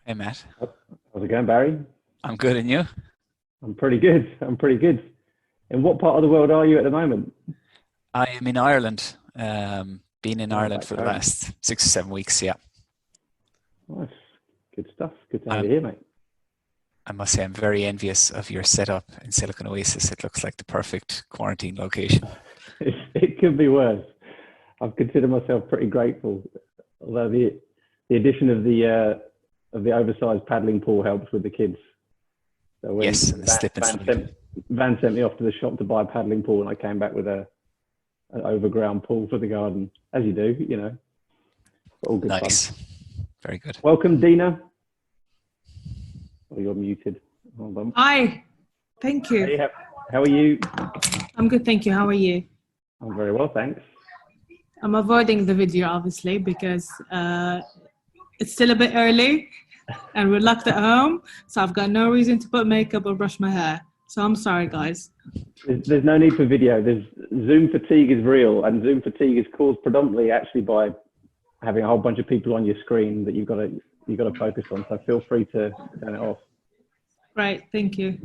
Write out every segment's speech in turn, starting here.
Hey Matt, How's it going, Barry? I'm good, and you? I'm pretty good. I'm pretty good. In what part of the world are you at the moment? I am in Ireland. Been in Oh, Ireland back for the home. last 6 or 7 weeks. Yeah, Nice. Good stuff. Good to have you um, here, mate. I must say I'm very envious of your setup in Silicon Oasis. It looks like the perfect quarantine location. It could be worse. I've considered myself pretty grateful, although the addition of the oversized paddling pool helps with the kids. So Yes, when and the slip and Van slide. sent Van sent me off to the shop to buy a paddling pool, and I came back with a an overground pool for the garden, as you do, but all good fun. Nice, very good. Welcome, Dina. Oh, you're muted. Hold on. Hi, thank you. Hey, how are you? I'm good, thank you. How are you? I'm very well, thanks. I'm avoiding the video, obviously, because it's still a bit early and we're locked at home. So I've got no reason to put makeup or brush my hair. So I'm sorry, guys. There's no need for video. There's Zoom fatigue is real, and Zoom fatigue is caused predominantly actually by having a whole bunch of people on your screen that you've got to focus on. So feel free to turn it off. Right, thank you.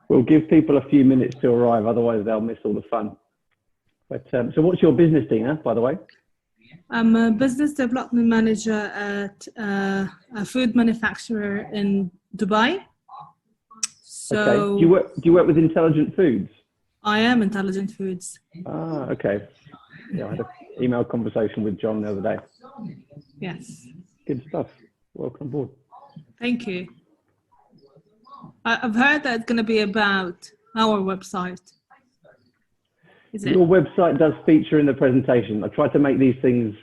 We'll give people a few minutes to arrive, otherwise they'll miss all the fun. But so, what's your business, Dina? By the way. I'm a business development manager at a food manufacturer in Dubai. Okay. So Do you work with Intelligent Foods? I am Intelligent Foods. Ah, okay. Yeah, I had an email conversation with John the other day. Yes, Good stuff. Welcome aboard. thank you. I've heard that it's going to be about our website. Is it? Your website does feature in the presentation. I try to make these things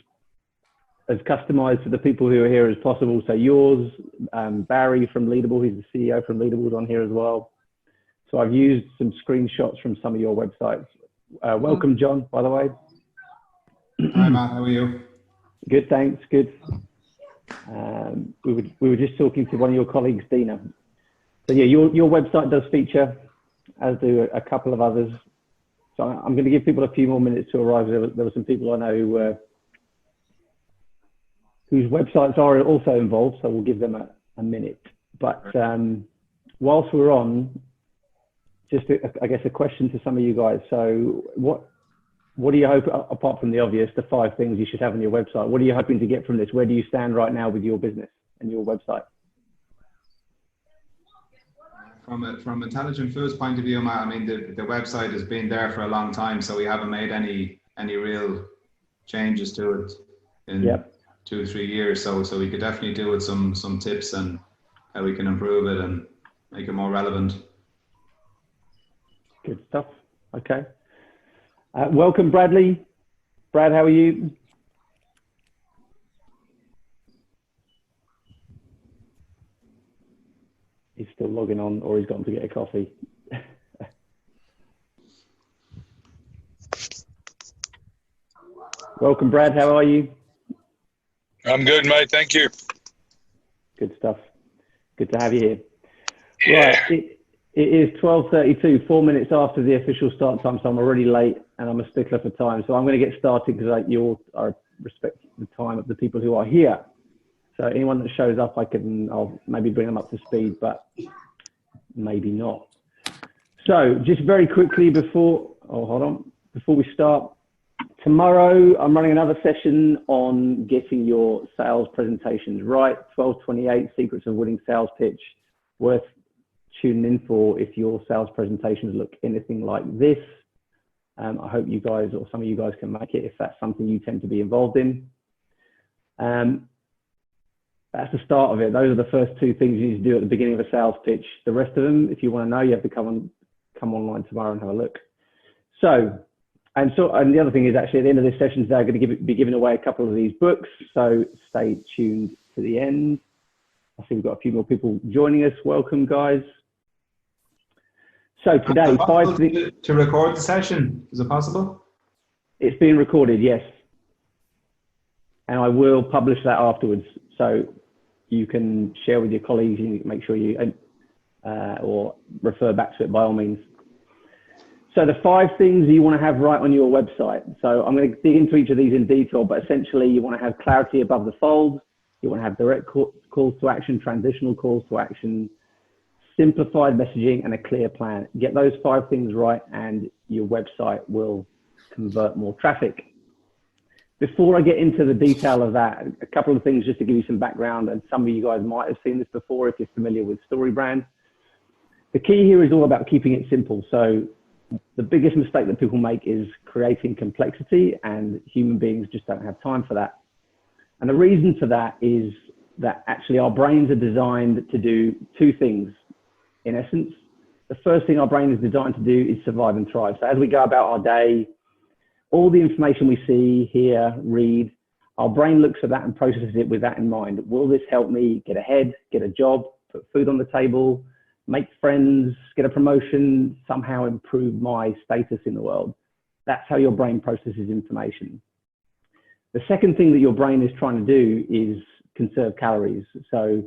as customized for the people who are here as possible. So yours, Barry from Leadable, he's the CEO from Leadable, is on here as well. So I've used some screenshots from some of your websites. Welcome, John, by the way. Hi Matt, how are you? Good, thanks. Good. We were just talking to one of your colleagues, Dina. So yeah, your website does feature, as do a couple of others. So I'm going to give people a few more minutes to arrive. There were some people I know whose websites are also involved, so we'll give them a minute. But whilst we're on, just I guess a question to some of you guys. So what do you hope, apart from the obvious, the 5 things you should have on your website, what are you hoping to get from this? Where do you stand right now with your business and your website? From Intelligent Foods point of view, Matt, I mean the website has been there for a long time, so we haven't made any real changes to it in Yep. 2 or 3 years. So we could definitely do with some tips and how we can improve it and make it more relevant. Good stuff. Okay. Welcome, Bradley. Brad, how are you? He's still logging on, or he's gone to get a coffee. Welcome, Brad. How are you? I'm good, mate. Thank you. Good stuff. Good to have you here. Yeah. Right. It is 12:32, 4 minutes after the official start time, so I'm already late and I'm a stickler for time. So I'm going to get started because I respect the time of the people who are here. So anyone that shows up, I'll maybe bring them up to speed, but maybe not. So just very quickly before we start, tomorrow I'm running another session on getting your sales presentations right. 12:28 Secrets of Winning Sales Pitch, worth tuning in for if your sales presentations look anything like this. I hope you guys, or some of you guys, can make it if that's something you tend to be involved in. That's the start of it. Those are the first 2 things you need to do at the beginning of a sales pitch. The rest of them, if you want to know, you have to come online tomorrow and have a look. And the other thing is, actually at the end of this session today, I'm going to be giving away a couple of these books. So stay tuned to the end. I see we've got a few more people joining us. Welcome, guys. So today, 5 things to record the session. Is it possible? It's being recorded, yes. And I will publish that afterwards. So you can share with your colleagues, and you can make sure you or refer back to it by all means. So the 5 things you want to have right on your website. So I'm going to dig into each of these in detail, but essentially you want to have clarity above the fold. You want to have direct calls to action, transitional calls to action, simplified messaging, and a clear plan. Get those 5 things right and your website will convert more traffic. Before I get into the detail of that, a couple of things just to give you some background, and some of you guys might have seen this before if you're familiar with StoryBrand. The key here is all about keeping it simple. So the biggest mistake that people make is creating complexity, and human beings just don't have time for that. And the reason for that is that actually our brains are designed to do 2 things. In essence, the first thing our brain is designed to do is survive and thrive. So as we go about our day, all the information we see, hear, read, our brain looks at that and processes it with that in mind. Will this help me get ahead, get a job, put food on the table, make friends, get a promotion, somehow improve my status in the world? That's how your brain processes information. The second thing that your brain is trying to do is conserve calories. So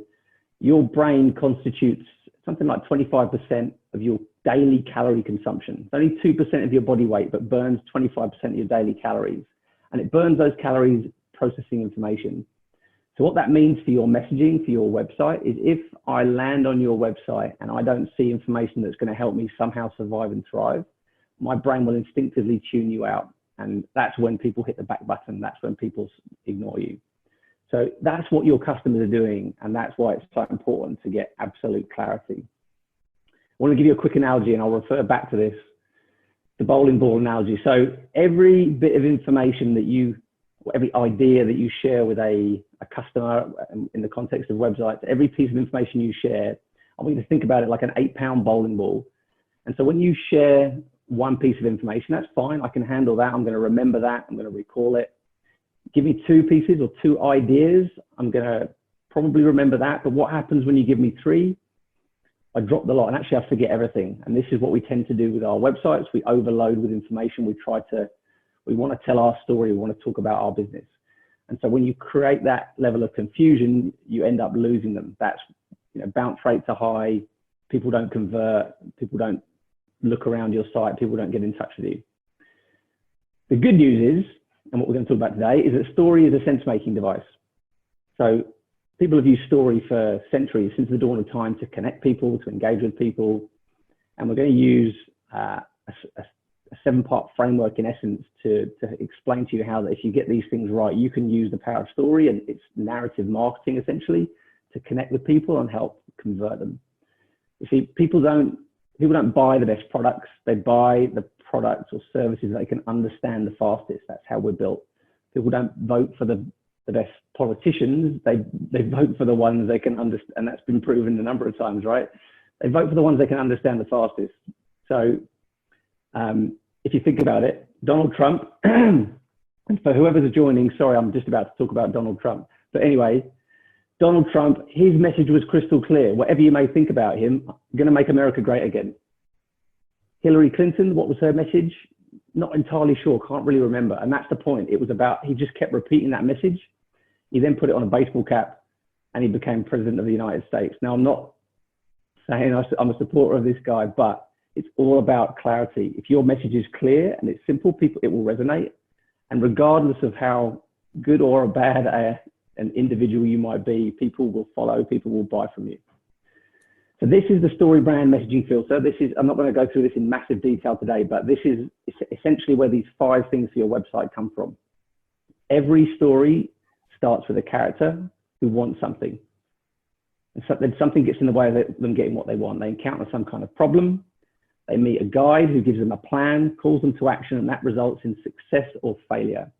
your brain constitutes something like 25% of your daily calorie consumption. It's only 2% of your body weight, but burns 25% of your daily calories. And it burns those calories processing information. So what that means for your messaging, for your website, is if I land on your website and I don't see information that's going to help me somehow survive and thrive, my brain will instinctively tune you out. And that's when people hit the back button. That's when people ignore you. So that's what your customers are doing. And that's why it's so important to get absolute clarity. I want to give you a quick analogy, and I'll refer back to this, the bowling ball analogy. So every bit of information that every idea that you share with a customer in the context of websites, every piece of information you share, I want you to think about it like an 8-pound bowling ball. And so when you share one piece of information, that's fine. I can handle that. I'm going to remember that. I'm going to recall it. Give me 2 pieces or 2 ideas. I'm going to probably remember that. But what happens when you give me 3? I drop the lot, and actually I forget everything. And this is what we tend to do with our websites. We overload with information. We want to tell our story. We want to talk about our business. And so when you create that level of confusion, you end up losing them. That's, bounce rates are high. People don't convert. People don't look around your site. People don't get in touch with you. The good news is, and what we're going to talk about today, is that story is a sense-making device. So people have used story for centuries, since the dawn of time, to connect people, to engage with people. And we're going to use a 7-part framework, in essence, to explain to you how that if you get these things right, you can use the power of story and its narrative marketing, essentially, to connect with people and help convert them. You see, people don't buy the best products. They buy the products or services they can understand the fastest. That's how we're built. People don't vote for the best politicians. They vote for the ones they can understand, and that's been proven a number of times, right? They vote for the ones they can understand the fastest. So if you think about it, Donald Trump, and for whoever's joining, sorry, I'm just about to talk about Donald Trump. But anyway, Donald Trump, his message was crystal clear. Whatever you may think about him, I'm going to make America great again. Hillary Clinton, what was her message? Not entirely sure, can't really remember. And that's the point. It was about, he just kept repeating that message. He then put it on a baseball cap and he became president of the United States. Now, I'm not saying I'm a supporter of this guy, but it's all about clarity. If your message is clear and it's simple, it will resonate. And regardless of how good or bad an individual you might be, people will follow, people will buy from you. So this is the StoryBrand messaging filter. I'm not going to go through this in massive detail today, but this is essentially where these 5 things for your website come from. Every story starts with a character who wants something. And so then something gets in the way of them getting what they want. They encounter some kind of problem. They meet a guide who gives them a plan, calls them to action, and that results in success or failure.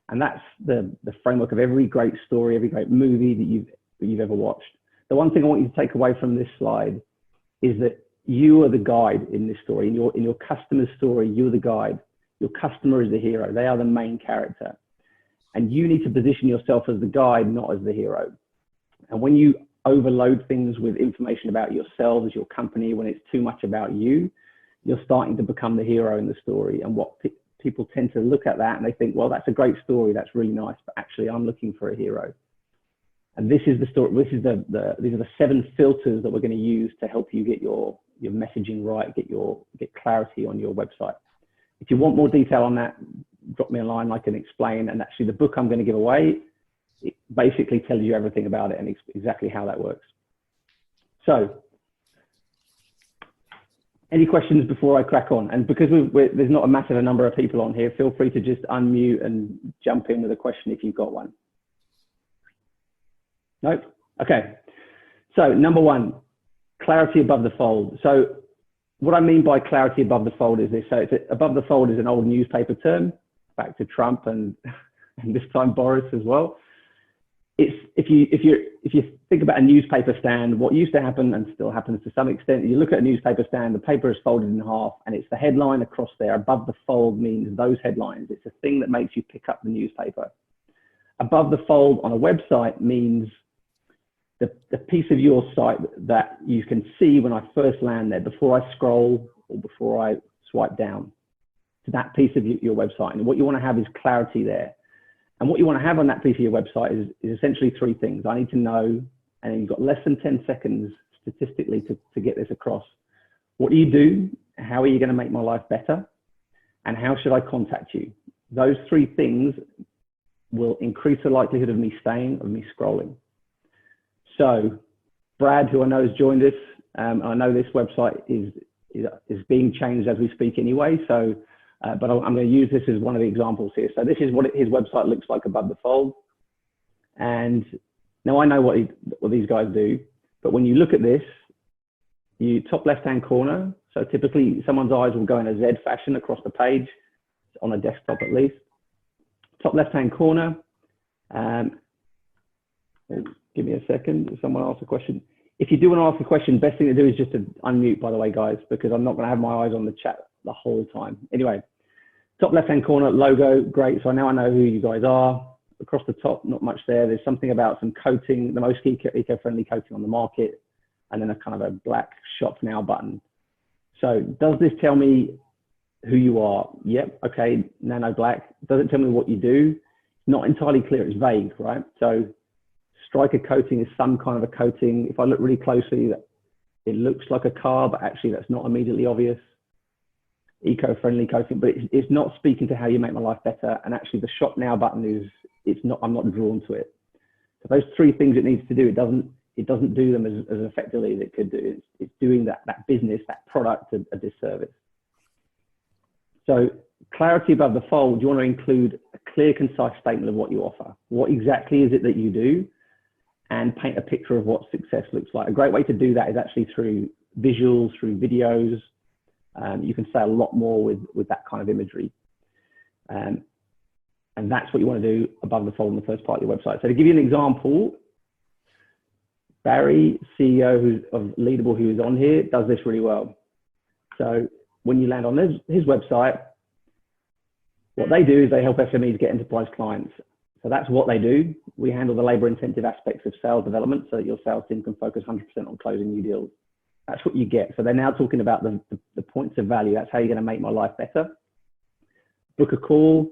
And that's the framework of every great story, every great movie that you've ever watched. The one thing I want you to take away from this slide is that you are the guide in this story. In your customer's story, you're the guide. Your customer is the hero. They are the main character. And you need to position yourself as the guide, not as the hero. And when you overload things with information about yourselves, your company, when it's too much about you, you're starting to become the hero in the story. And what people tend to look at that and they think, well, that's a great story. That's really nice. But actually, I'm looking for a hero. And this is the story. These are the 7 filters that we're going to use to help you get your messaging right, get clarity on your website. If you want more detail on that, drop me a line. I can explain. And actually, the book I'm going to give away it basically tells you everything about it and exactly how that works. So, any questions before I crack on? And because there's not a massive number of people on here, feel free to just unmute and jump in with a question if you've got one. Nope? Okay. So number one, clarity above the fold. So what I mean by clarity above the fold is this. So above the fold is an old newspaper term, back to Trump and this time Boris as well. It's if you think about a newspaper stand, what used to happen and still happens to some extent, you look at a newspaper stand, the paper is folded in half and it's the headline across there. Above the fold means those headlines. It's a thing that makes you pick up the newspaper. Above the fold on a website means the piece of your site that you can see when I first land there, before I scroll or before I swipe down to that piece of your website. And what you want to have is clarity there. And what you want to have on that piece of your website is essentially three things. I need to know, and you've got less than 10 seconds statistically to get this across. What do you do? How are you going to make my life better? And how should I contact you? Those three things will increase the likelihood of me staying, of me scrolling. So Brad, who I know has joined us, I know this website is being changed as we speak anyway. So, but I'm going to use this as one of the examples here. So this is what his website looks like above the fold. And now I know what these guys do, but when you look at this, you top left-hand corner. So typically someone's eyes will go in a Z fashion across the page on a desktop at least. Top left-hand corner. Give me a second. If someone asks a question. If you do want to ask a question, best thing to do is just to unmute, by the way, guys, because I'm not going to have my eyes on the chat the whole time. Anyway, top left-hand corner, logo, great. So now I know who you guys are. Across the top, not much there. There's something about some coating, the most eco-friendly coating on the market, and then a kind of a black shop now button. So does this tell me who you are? Yep, okay, nano black. Does it tell me what you do? Not entirely clear, it's vague, right? So striker coating is some kind of a coating. If I look really closely, it looks like a car, but actually that's not immediately obvious. Eco-friendly coating, but it's not speaking to how you make my life better. And actually the shop now button I'm not drawn to it. So those three things it needs to do, it doesn't do them as effectively as it could do. It's doing that business, that product a disservice. So clarity above the fold, you want to include a clear, concise statement of what you offer. What exactly is it that you do? And paint a picture of what success looks like. A great way to do that is actually through visuals, through videos. You can say a lot more with that kind of imagery. And that's what you want to do above the fold in the first part of your website. So to give you an example, Barry, CEO of Leadable, who is on here, does this really well. So when you land on his website, what they do is they help SMEs get enterprise clients. So that's what they do. We handle the labor intensive aspects of sales development so that your sales team can focus 100% on closing new deals. That's what you get. So they're now talking about the points of value. That's how you're going to make my life better. Book a call.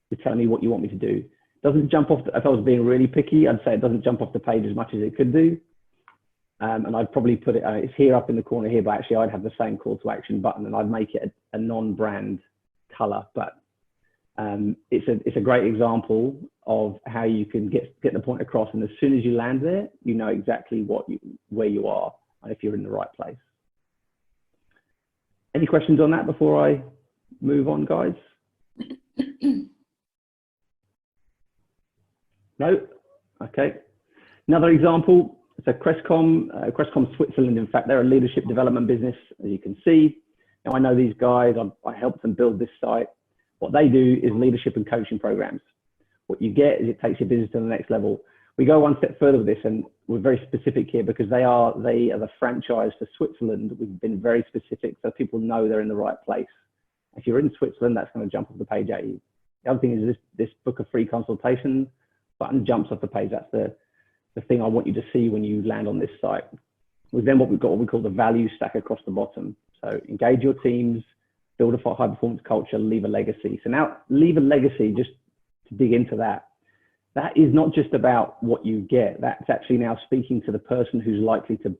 You're telling me what you want me to do. Doesn't jump off. If I was being really picky, I'd say it doesn't jump off the page as much as it could do. And I'd probably put it, it's here up in the corner here, but actually I'd have the same call to action button and I'd make it a non-brand color. But it's a great example of how you can get the point across. And as soon as you land there, you know exactly where you are and if you're in the right place. Any questions on that before I move on, guys? No? Okay. Another example, so Crestcom Switzerland, in fact, they're a leadership development business, as you can see. Now, I know these guys, I helped them build this site. What they do is leadership and coaching programs. What you get is it takes your business to the next level. We go one step further with this, and we're very specific here because they are the franchise for Switzerland. We've been very specific so people know they're in the right place. If you're in Switzerland, that's going to jump off the page at you. The other thing is this book a free consultation button jumps off the page. That's the thing I want you to see when you land on this site. We've then what we call the value stack across the bottom. So engage your teams, build a high performance culture, leave a legacy. So now leave a legacy, just to dig into that. That is not just about what you get. That's actually now speaking to the person who's likely to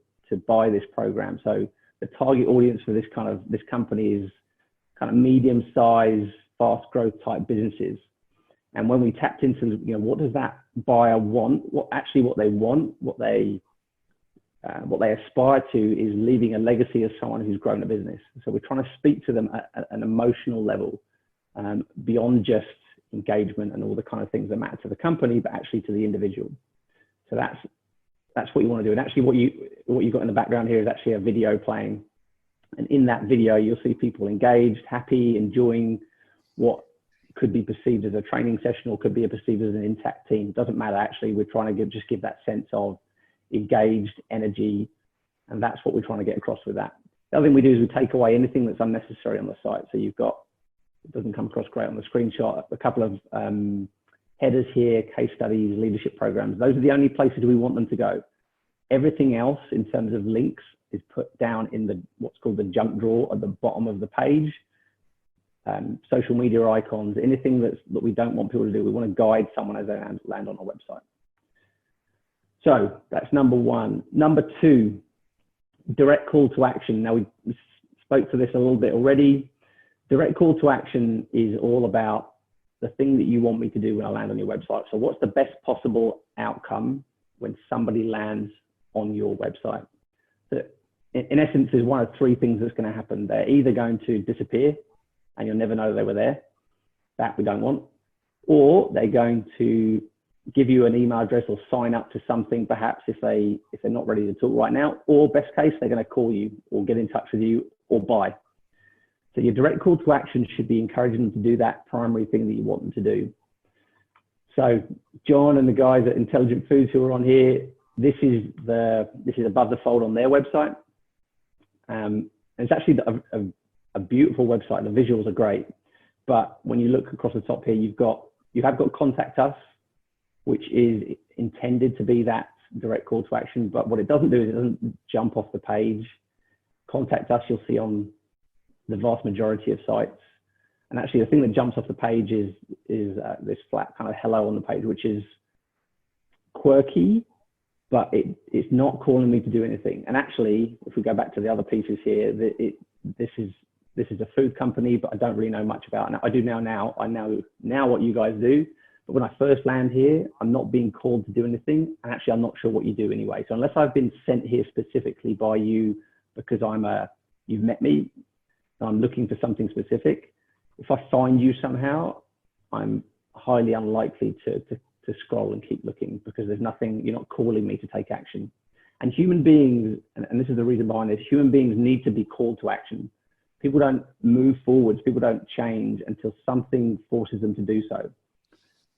buy this program. So the target audience for this company is kind of medium size, fast growth type businesses. And when we tapped into, what does that buyer want? What they want, what they aspire to is leaving a legacy as someone who's grown a business. So we're trying to speak to them at an emotional level, beyond just engagement and all the kind of things that matter to the company, but actually to the individual. So that's what you want to do. And actually what you've got in the background here is actually a video playing. And in that video, you'll see people engaged, happy, enjoying what could be perceived as a training session or could be perceived as an intact team. It doesn't matter. Actually, we're trying to give that sense of engaged energy. And that's what we're trying to get across with that. The other thing we do is we take away anything that's unnecessary on the site. So you've got, it doesn't come across great on the screenshot, a couple of headers here, case studies, leadership programs. Those are the only places we want them to go. Everything else in terms of links is put down in what's called the junk drawer at the bottom of the page. Social media icons, anything that we don't want people to do. We want to guide someone as they land on our website. So that's number one. Number two, direct call to action. Now we spoke to this a little bit already. Direct call to action is all about the thing that you want me to do when I land on your website. So what's the best possible outcome when somebody lands on your website? So in essence, there's one of three things that's going to happen. They're either going to disappear and you'll never know they were there. That we don't want. Or they're going to give you an email address or sign up to something, perhaps if they're not ready to talk right now. Or best case, they're going to call you or get in touch with you or buy. So your direct call to action should be encouraging them to do that primary thing that you want them to do. So John and the guys at Intelligent Foods who are on here, this is above the fold on their website. And it's actually a beautiful website. The visuals are great, but when you look across the top here, you have got contact us, which is intended to be that direct call to action. But what it doesn't do is it doesn't jump off the page. Contact us, you'll see on the vast majority of sites. And actually the thing that jumps off the page is this flat kind of hello on the page, which is quirky, but it's not calling me to do anything. And actually, if we go back to the other pieces here, this is a food company, but I don't really know much about it. I do now. I know now what you guys do. But when I first land here, I'm not being called to do anything. And actually, I'm not sure what you do anyway. So unless I've been sent here specifically by you because you've met me, I'm looking for something specific. If I find you somehow, I'm highly unlikely to scroll and keep looking because there's nothing, you're not calling me to take action. And human beings, and this is the reason behind this, human beings need to be called to action. People don't move forwards, people don't change until something forces them to do so.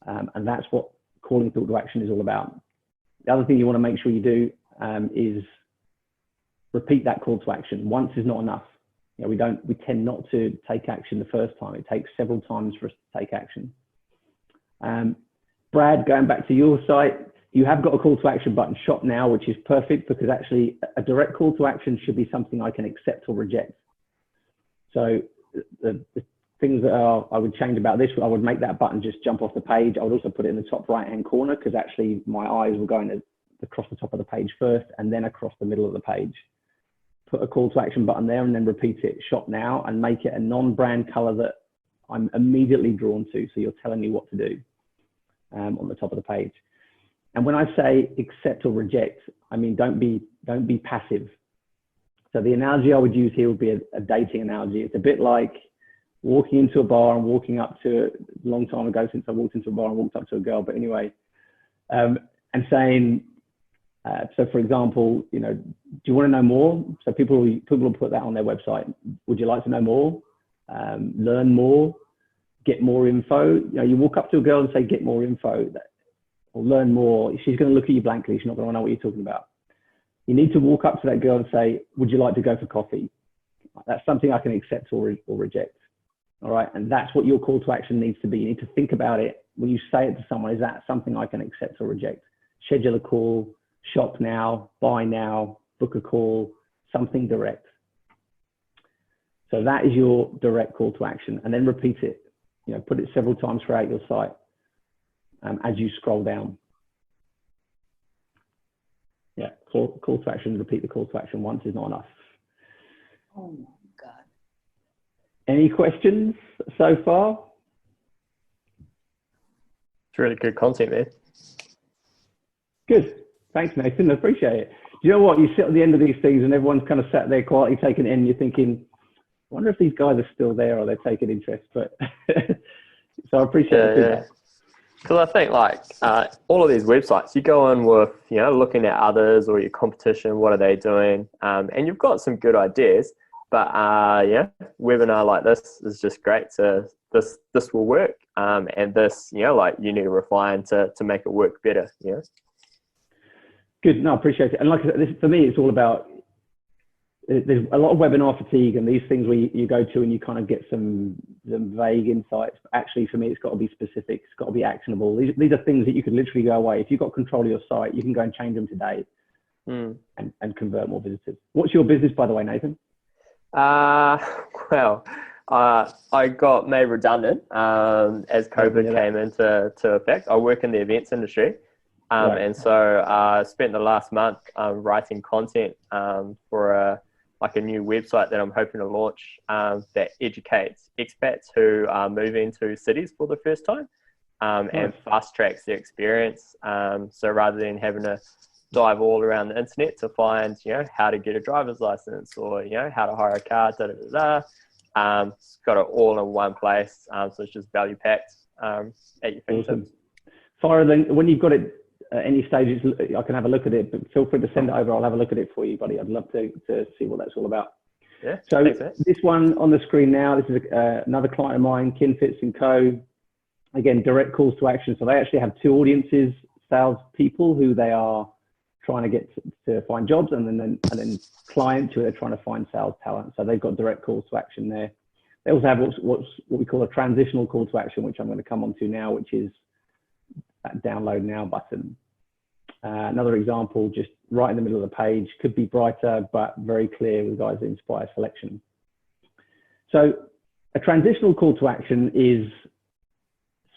And that's what calling people to action is all about. The other thing you want to make sure you do is repeat that call to action. Once is not enough. We tend not to take action the first time. It takes several times for us to take action. Brad, going back to your site, you have got a call to action button, shop now, which is perfect because actually a direct call to action should be something I can accept or reject. So the things that I would change about this, I would make that button just jump off the page. I would also put it in the top right-hand corner because actually my eyes were going across the top of the page first and then across the middle of the page. Put a call to action button there and then repeat it, shop now, and make it a non-brand color that I'm immediately drawn to. So you're telling me what to do on the top of the page. And when I say accept or reject, I mean, don't be passive. So the analogy I would use here would be a dating analogy. It's a bit like walking into a bar and walking up to, a long time ago since I walked into a bar and walked up to a girl, but anyway, and saying, so for example, do you want to know more? So people will put that on their website. Would you like to know more? Learn more? Get more info? You walk up to a girl and say, get more info or learn more. She's going to look at you blankly. She's not going to know what you're talking about. You need to walk up to that girl and say, would you like to go for coffee? That's something I can accept or reject. All right. And that's what your call to action needs to be. You need to think about it. When you say it to someone, is that something I can accept or reject? Schedule a call. Shop now, buy now, book a call, something direct. So that is your direct call to action, and then repeat it. Put it several times throughout your site as you scroll down. Yeah, call to action, repeat the call to action once is not enough. Oh my God. Any questions so far? It's really good content, man. Good. Thanks, Nathan. I appreciate it. Do you know what? You sit at the end of these things and everyone's kind of sat there quietly taking it in. You're thinking, I wonder if these guys are still there or they're taking interest. But so I appreciate the feedback. Because I think like all of these websites, you go in with, looking at others or your competition, what are they doing? And you've got some good ideas, but webinar like this is just great. So this will work. And this, you need to refine to make it work better. Good. No, I appreciate it. And like I said, for me, it's all about, there's a lot of webinar fatigue and these things where you go to and you kind of get some vague insights. But actually, for me, it's got to be specific. It's got to be actionable. These are things that you could literally go away. If you've got control of your site, you can go and change them today and convert more visitors. What's your business, by the way, Nathan? I got made redundant as COVID came into effect. I work in the events industry. And so I spent the last month writing content for a new website that I'm hoping to launch that educates expats who are moving to cities for the first time and fast tracks their experience. So rather than having to dive all around the internet to find, how to get a driver's license or, how to hire a car, it's got it all in one place. So it's just value packed at your fingertips. Awesome. When you've got it, any stages, I can have a look at it, but feel free to send it over. I'll have a look at it for you, buddy. I'd love to see what that's all about. Yeah. So thanks, this one on the screen now, this is another client of mine, Kinfits & Co. Again, direct calls to action. So they actually have two audiences, sales people who they are trying to get to find jobs, and then clients who are trying to find sales talent. So they've got direct calls to action there. They also have what we call a transitional call to action, which I'm going to come on to now, which is that download now button. Another example, just right in the middle of the page, could be brighter, but very clear with guys that inspire selection. So a transitional call to action is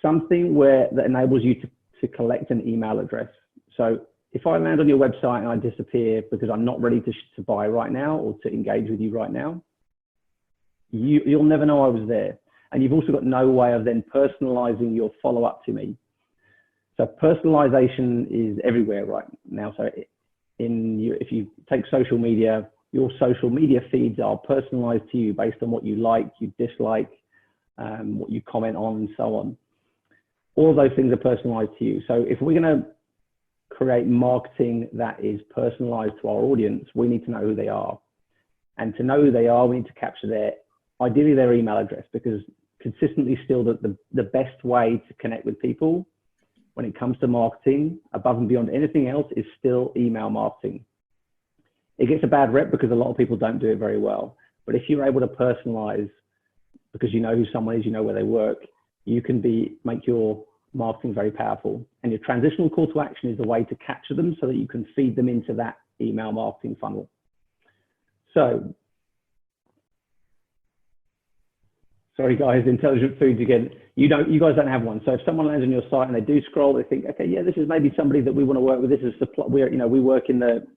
something that enables you to collect an email address. So if I land on your website and I disappear because I'm not ready to buy right now or to engage with you right now, you'll never know I was there. And you've also got no way of then personalizing your follow-up to me. So personalization is everywhere right now. So if you take social media, your social media feeds are personalized to you based on what you like, you dislike, what you comment on, and so on. All of those things are personalized to you. So if we're going to create marketing that is personalized to our audience, we need to know who they are. And to know who they are, we need to capture ideally their email address, because consistently still the best way to connect with people when it comes to marketing, above and beyond anything else, is still email marketing. It gets a bad rep because a lot of people don't do it very well. But if you're able to personalize, because you know who someone is, you know where they work, you can make your marketing very powerful. And your transitional call to action is the way to capture them so that you can feed them into that email marketing funnel. So, sorry guys, Intelligent Foods again. You guys don't have one. So if someone lands on your site and they do scroll, they think, okay, yeah, this is maybe somebody that we want to work with. This is supply. We work in the,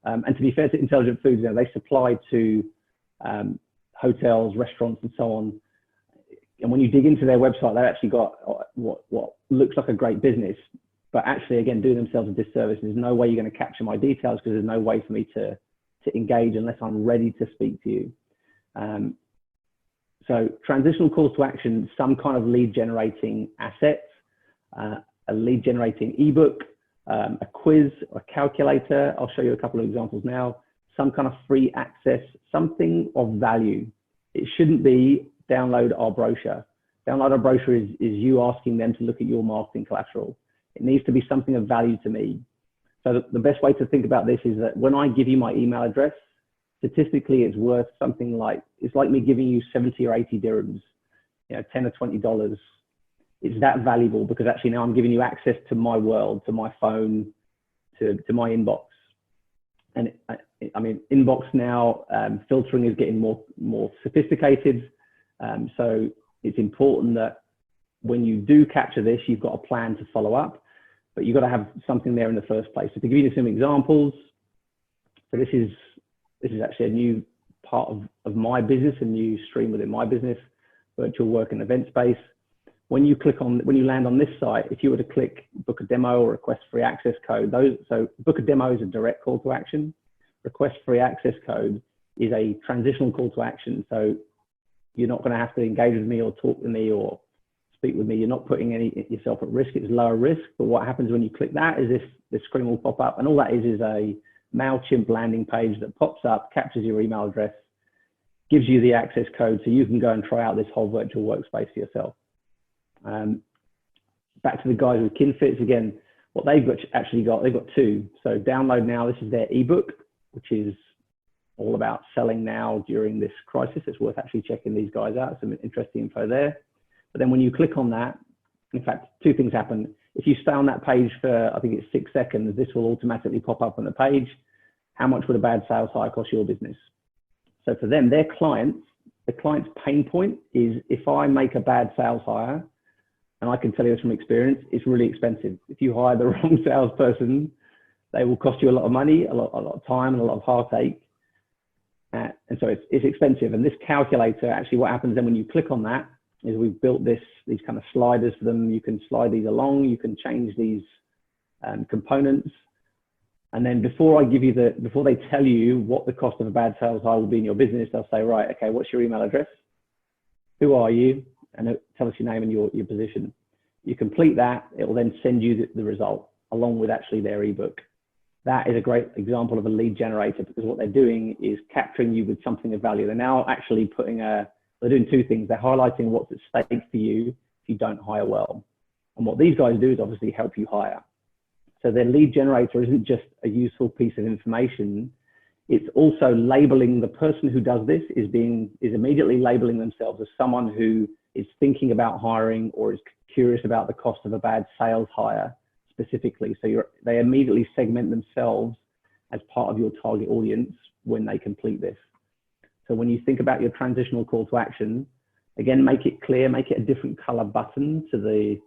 and to be fair to Intelligent Foods, they supply to hotels, restaurants, and so on. And when you dig into their website, they've actually got what looks like a great business, but actually, again, doing themselves a disservice. There's no way you're going to capture my details because there's no way for me to engage unless I'm ready to speak to you. So transitional calls to action, some kind of lead generating asset, a lead generating ebook, a quiz, a calculator. I'll show you a couple of examples now. Some kind of free access, something of value. It shouldn't be download our brochure. Download our brochure is you asking them to look at your marketing collateral. It needs to be something of value to me. So the best way to think about this is that when I give you my email address, statistically, it's worth something like, it's like me giving you 70 or 80 dirhams, $10 or $20. It's that valuable because actually now I'm giving you access to my world, to my phone, to my inbox. And I mean, inbox now, filtering is getting more sophisticated. So it's important that when you do capture this, you've got a plan to follow up, but you've got to have something there in the first place. So to give you some examples, so this is actually a new part of my business, a new stream within my business, virtual work and event space. when you land on this site, if you were to click book a demo or request free access code, so book a demo is a direct call to action. Request free access code is a transitional call to action. So you're not going to have to engage with me or talk with me or speak with me. You're not putting yourself at risk. It's lower risk. But what happens when you click that is this screen will pop up, and all that is a MailChimp landing page that pops up, captures your email address, gives you the access code so you can go and try out this whole virtual workspace for yourself. Back to the guys with KinFits again, what they've they've got two. So download now, this is their ebook, which is all about selling now during this crisis. It's worth actually checking these guys out. Some interesting info there. But then when you click on that, in fact, two things happen. If you stay on that page for, I think it's 6 seconds, this will automatically pop up on the page. How much would a bad sales hire cost your business? So for them, their clients, the client's pain point is if I make a bad sales hire, and I can tell you this from experience, it's really expensive. If you hire the wrong salesperson, they will cost you a lot of money, a lot of time, and a lot of heartache. And so it's expensive. And this calculator, actually what happens then when you click on that is we've built these kind of sliders for them. You can slide these along, you can change these components. And then before they tell you what the cost of a bad sales hire will be in your business, they'll say, right, okay, what's your email address? Who are you? And tell us your name and your position. You complete that, it will then send you the result along with actually their ebook. That is a great example of a lead generator, because what they're doing is capturing you with something of value. They're now actually they're doing two things. They're highlighting what's at stake for you if you don't hire well. And what these guys do is obviously help you hire. So their lead generator isn't just a useful piece of information. It's also labeling the person who does this is immediately labeling themselves as someone who is thinking about hiring or is curious about the cost of a bad sales hire specifically. So they immediately segment themselves as part of your target audience when they complete this. So when you think about your transitional call to action, again, make it clear, make it a different color button to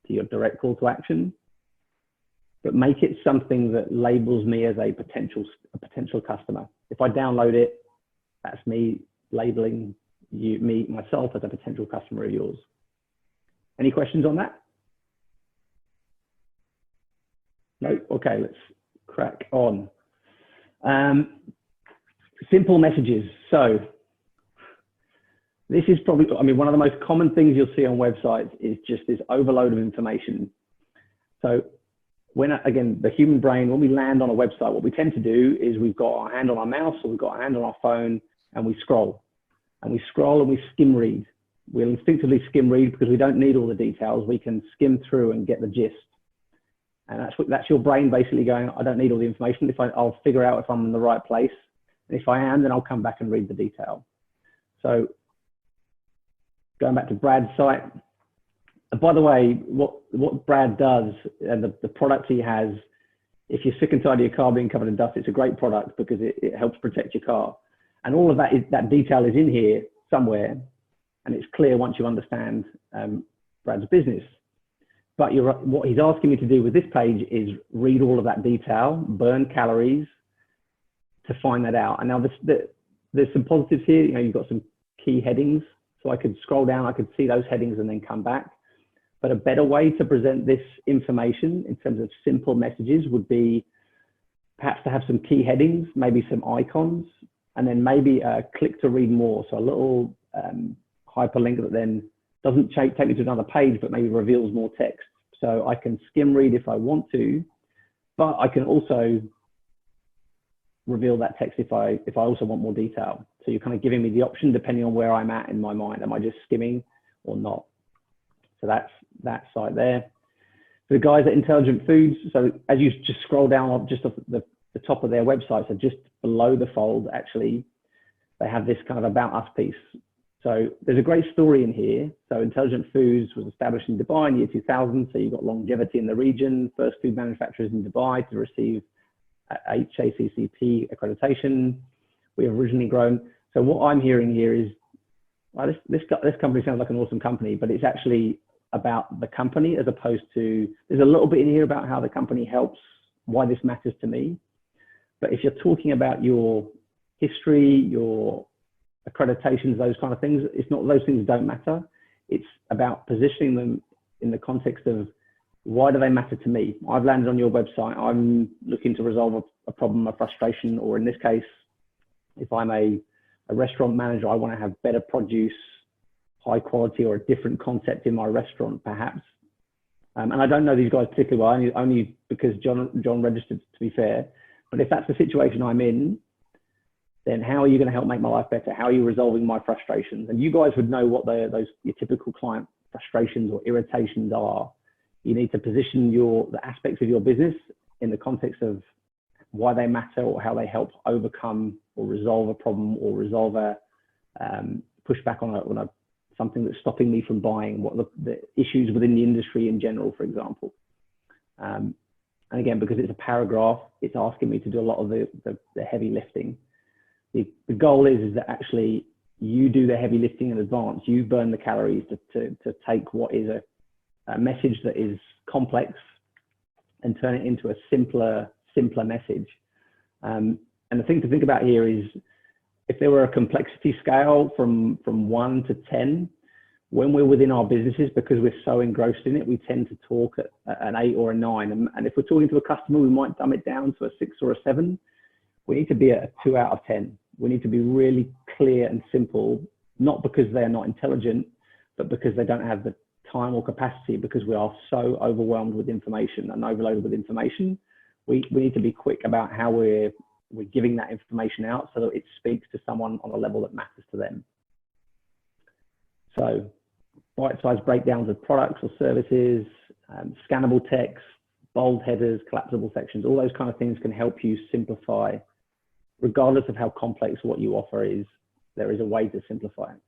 your direct call to action, but make it something that labels me as a potential customer. If I download it, that's me labeling myself as a potential customer of yours. Any questions on that? No? Okay, let's crack on. Simple messages. So this is probably, one of the most common things you'll see on websites is just this overload of information. So again, the human brain, when we land on a website, what we tend to do is we've got our hand on our mouse or we've got our hand on our phone and we scroll. And we scroll and we skim read. We'll instinctively skim read because we don't need all the details. We can skim through and get the gist. And that's your brain basically going, I don't need all the information. I'll figure out if I'm in the right place. And if I am, then I'll come back and read the detail. So going back to Brad's site. And by the way, what Brad does and the product he has, if you're sick and tired of your car being covered in dust, it's a great product because it helps protect your car. And all of that detail is in here somewhere, and it's clear once you understand Brad's business. But what he's asking me to do with this page is read all of that detail, burn calories to find that out. And now there's some positives here. You've got some key headings, so I could scroll down, I could see those headings and then come back. But a better way to present this information in terms of simple messages would be perhaps to have some key headings, maybe some icons, and then maybe click to read more. So a little hyperlink that then doesn't take me to another page, but maybe reveals more text. So I can skim read if I want to, but I can also reveal that text if I also want more detail. So you're kind of giving me the option depending on where I'm at in my mind. Am I just skimming or not? So that's that site there. For the guys at Intelligent Foods, so as you just scroll down just off the top of their website, so just below the fold, actually, they have this kind of about us piece. So there's a great story in here. So Intelligent Foods was established in Dubai in the year 2000. So you've got longevity in the region, first food manufacturers in Dubai to receive HACCP accreditation. We have originally grown. So what I'm hearing here is, well, this company sounds like an awesome company, but it's actually about the company as opposed to, there's a little bit in here about how the company helps, why this matters to me. But if you're talking about your history, your accreditations, those kind of things, it's not, those things don't matter. It's about positioning them in the context of why do they matter to me? I've landed on your website. I'm looking to resolve a problem, a frustration, or in this case, if I'm a restaurant manager, I want to have better produce, high quality, or a different concept in my restaurant, perhaps. And I don't know these guys particularly well, only because John registered, to be fair. But if that's the situation I'm in, then how are you going to help make my life better? How are you resolving my frustrations? And you guys would know what your typical client frustrations or irritations are. You need to position the aspects of your business in the context of why they matter or how they help overcome or resolve a problem or resolve a pushback on something that's stopping me from buying, what the issues within the industry in general, for example. And again, because it's a paragraph, it's asking me to do a lot of the heavy lifting. The goal is that actually you do the heavy lifting in advance. You burn the calories to take what is a message that is complex and turn it into a simpler message. And the thing to think about here is, if there were a complexity scale from 1 to 10, when we're within our businesses, because we're so engrossed in it, we tend to talk at an 8 or a 9. And if we're talking to a customer, we might dumb it down to a 6 or a 7. We need to be at a 2 out of 10. We need to be really clear and simple, not because they're not intelligent, but because they don't have the time or capacity, because we are so overwhelmed with information and overloaded with information. We need to be quick about how we're giving that information out so that it speaks to someone on a level that matters to them. So bite-sized breakdowns of products or services, scannable text, bold headers, collapsible sections, all those kind of things can help you simplify. Regardless of how complex what you offer is, there is a way to simplify it.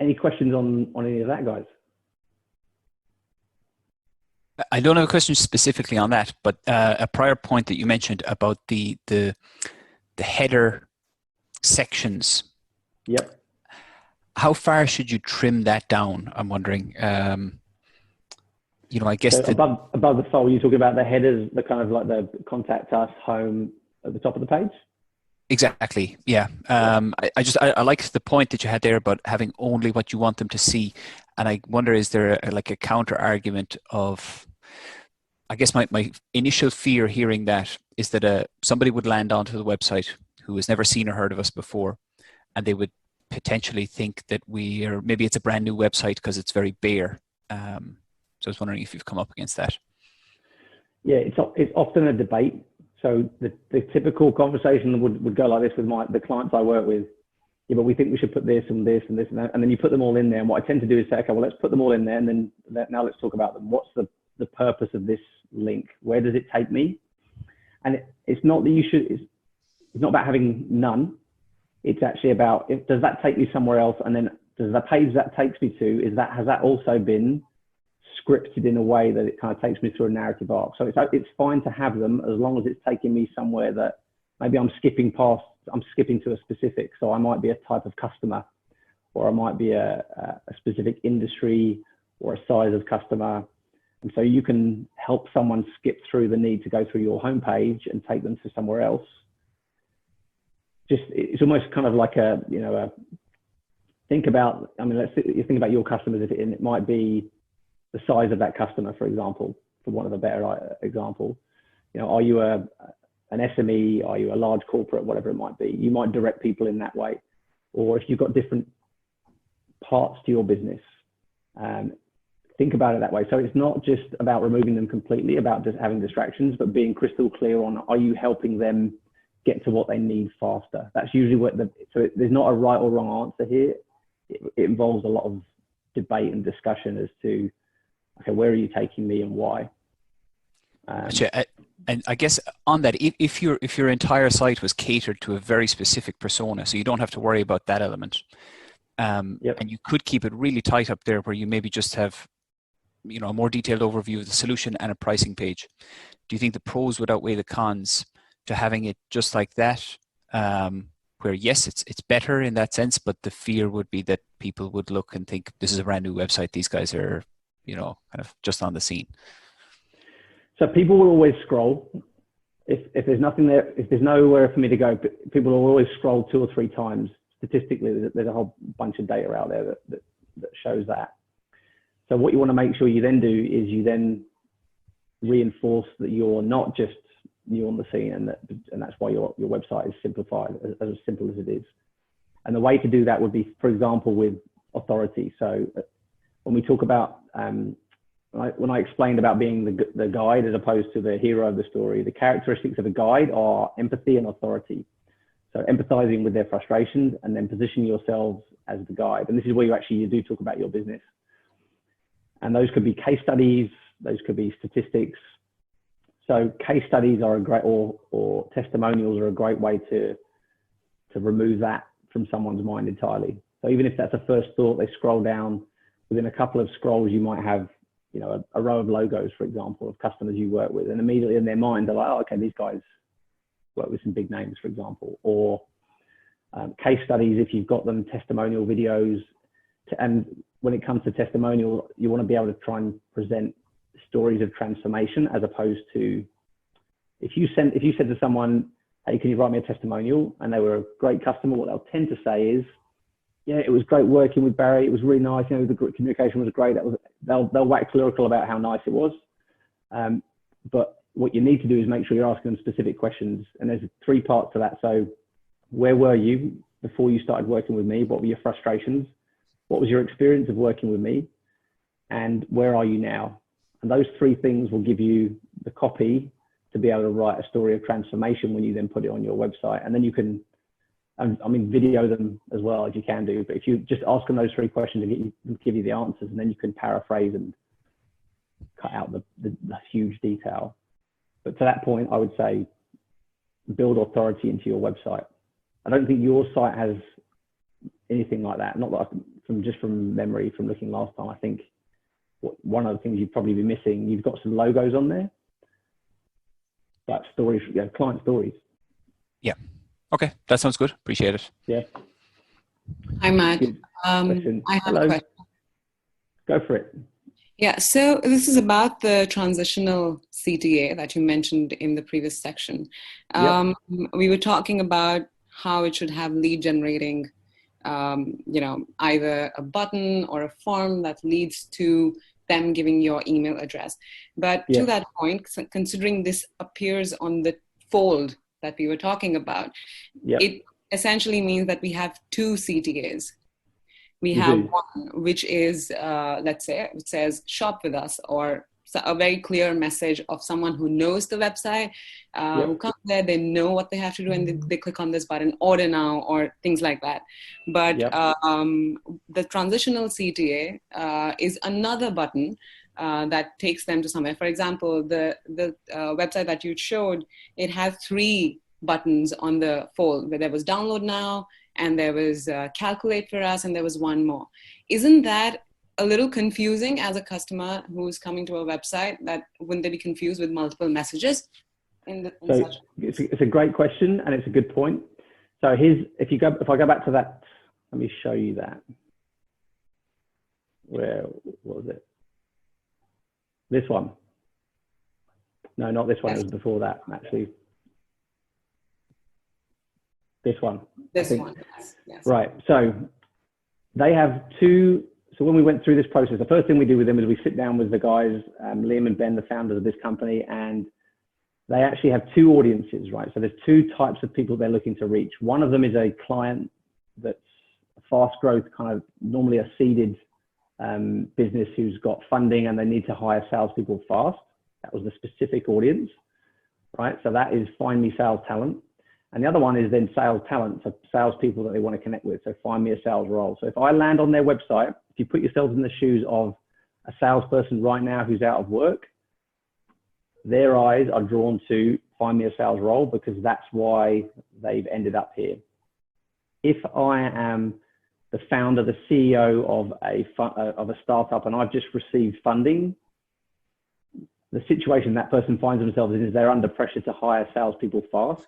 Any questions on any of that, guys? I don't have a question specifically on that, but a prior point that you mentioned about the header sections. Yep. How far should you trim that down? I'm wondering. I guess so above the fold, you're talking about the headers, the kind of like the contact us, home at the top of the page. Exactly. Yeah. I like the point that you had there about having only what you want them to see. And I wonder, is there a counter argument of, I guess my initial fear hearing that is that somebody would land onto the website who has never seen or heard of us before, and they would potentially think that maybe it's a brand new website because it's very bare. So I was wondering if you've come up against that. Yeah, it's often a debate. So the typical conversation would go like this with the clients I work with. Yeah, but we think we should put this and this and this and that. And then you put them all in there. And what I tend to do is say, okay, well, let's put them all in there. And then now let's talk about them. What's the purpose of this link? Where does it take me? And it's not that it's not about having none. It's actually about, does that take me somewhere else? And then does the page that takes me to, has that also been scripted in a way that it kind of takes me through a narrative arc? So it's fine to have them as long as it's taking me somewhere that maybe I'm skipping to a specific. So I might be a type of customer, or I might be a specific industry or a size of customer. And so you can help someone skip through the need to go through your homepage and take them to somewhere else. It's almost kind of like think about, you think about your customers, and it might be the size of that customer, for example, for one of the better example. Are you an SME? Are you a large corporate? Whatever it might be, you might direct people in that way. Or if you've got different parts to your business, think about it that way. So it's not just about removing them completely, about just having distractions, but being crystal clear on, are you helping them get to what they need faster? That's usually so there's not a right or wrong answer here. It involves a lot of debate and discussion as to, okay, where are you taking me and why? And I guess on that, if your entire site was catered to a very specific persona, so you don't have to worry about that element, yep. And you could keep it really tight up there, where you maybe just have, a more detailed overview of the solution and a pricing page. Do you think the pros would outweigh the cons to having it just like that? Where yes, it's better in that sense, but the fear would be that people would look and think, this is a brand new website. These guys are, kind of just on the scene. So people will always scroll. If there's nothing there, if there's nowhere for me to go, people will always scroll 2 or 3 times statistically, there's a whole bunch of data out there that shows that. So what you want to make sure you then do is you then reinforce that you're not just new on the scene, and that's why your website is simplified, as simple as it is. And the way to do that would be, for example, with authority. So when we talk about, when I explained about being the guide as opposed to the hero of the story, the characteristics of a guide are empathy and authority. So empathizing with their frustrations and then positioning yourselves as the guide. And this is where you do talk about your business. And those could be case studies, those could be statistics. So case studies are a great, or testimonials are a great way to remove that from someone's mind entirely. So even if that's a first thought, they scroll down, within a couple of scrolls, you might have, you know, a row of logos, for example, of customers you work with, and immediately in their mind, they're like, oh, okay, these guys work with some big names, for example. Or case studies, if you've got them, testimonial videos. And when it comes to testimonial, you want to be able to try and present stories of transformation, as opposed to, if you said to someone, hey, can you write me a testimonial, and they were a great customer, what they'll tend to say is, yeah, it was great working with Barry. It was really nice. You know, the communication was great. They'll wax lyrical about how nice it was. But what you need to do is make sure you're asking them specific questions. And there's 3 parts to that. So where were you before you started working with me? What were your frustrations? What was your experience of working with me? And where are you now? And those 3 things will give you the copy to be able to write a story of transformation when you then put it on your website. And then you can, I mean, video them as well, as you can do. But if you just ask them those 3 questions and give you the answers, and then you can paraphrase and cut out the huge detail. But to that point, I would say build authority into your website. I don't think your site has anything like that. Not that from memory, from looking last time. I think one of the things you'd probably be missing, you've got some logos on there, but stories, you know, client stories. Yeah. Okay, that sounds good. Appreciate it. Yeah. Hi, Matt. I have Hello. a question. Go for it. Yeah, so this is about the transitional CTA that you mentioned in the previous section. Yep. We were talking about how it should have lead generating, you know, either a button or a form that leads to them giving your email address. But to that point, considering this appears on the fold that we were talking about, it essentially means that we have 2 CTAs. We have one, which is, let's say, it says shop with us, or a very clear message of someone who knows the website, who comes there, they know what they have to do, and they click on this button, order now, or things like that. But the transitional CTA is another button that takes them to somewhere. For example, the website that you showed, it has 3 buttons on the fold, where there was download now, and there was calculate for us, and there was one more. Isn't that a little confusing as a customer who's coming to a website? That wouldn't they be confused with multiple messages? So it's a great question, and it's a good point. So if I go back to that, let me show you that. Where was it? This one. No, not this one. It was before that, actually. This one. This one. Yes. Right. So they have 2. So when we went through this process, the first thing we do with them is we sit down with the guys, Liam and Ben, the founders of this company, and they actually have 2 audiences, right? So there's 2 types of people they're looking to reach. One of them is a client that's a fast growth, kind of normally a seeded business who's got funding and they need to hire salespeople fast. That was the specific audience, right? So that is find me sales talent. And the other one is then sales talent, so salespeople that they want to connect with. So find me a sales role. So if I land on their website, if you put yourselves in the shoes of a salesperson right now who's out of work, their eyes are drawn to find me a sales role, because that's why they've ended up here. If I am the founder, the CEO of a startup, and I've just received funding, the situation that person finds themselves in is they're under pressure to hire salespeople fast.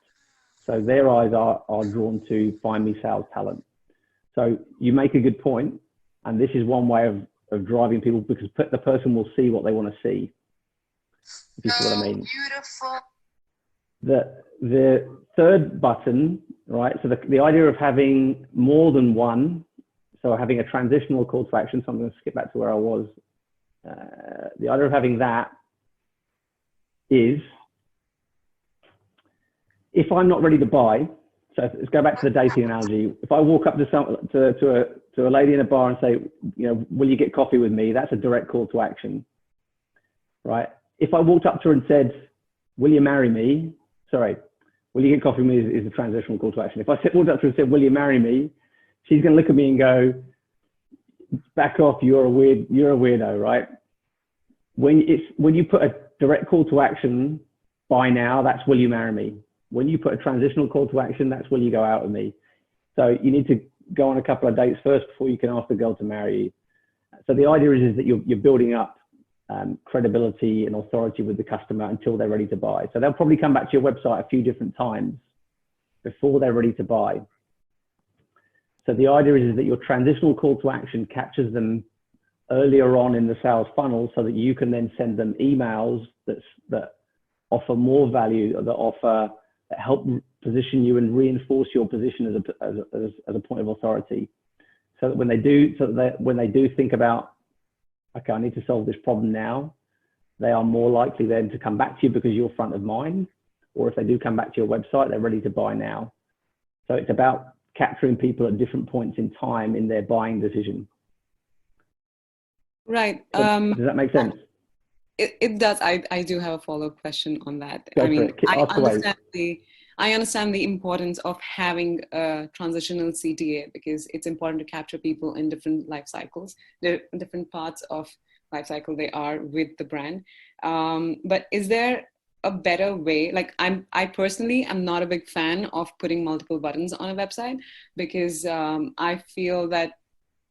So their eyes are drawn to find me sales talent. So you make a good point, and this is one way of driving people, because the person will see what they want to see. If you see what I mean. Beautiful. The third button right? So the idea of having more than one, so having a transitional call to action, so I'm going to skip back to where I was. The idea of having that is, if I'm not ready to buy, so let's go back to the dating analogy. If I walk up to a lady in a bar and say, you know, will you get coffee with me? That's a direct call to action, right? If I walked up to her and said, will you marry me? Sorry, will you get coffee with me is a transitional call to action. If I walked up to her and said, will you marry me? She's going to look at me and go, back off, you're a weirdo, right? When you put a direct call to action, buy now, that's will you marry me? When you put a transitional call to action, that's will you go out with me? So you need to go on a couple of dates first before you can ask the girl to marry you. So the idea is that you're building up credibility and authority with the customer until they're ready to buy. So they'll probably come back to your website a few different times before they're ready to buy. So the idea is that your transitional call to action captures them earlier on in the sales funnel so that you can then send them emails that offer more value, that help position you and reinforce your position as a point of authority. So that when they do think about, okay, I need to solve this problem now, they are more likely then to come back to you because you're front of mind. Or if they do come back to your website, they're ready to buy now. So it's about capturing people at different points in time in their buying decision. Right. Does that make sense? It does. I do have a follow-up question on that. Go I mean, for it. I understand the importance of having a transitional CTA because it's important to capture people in different life cycles, the different parts of life cycle they are with the brand. But is there a better way? Like I personally am not a big fan of putting multiple buttons on a website because I feel that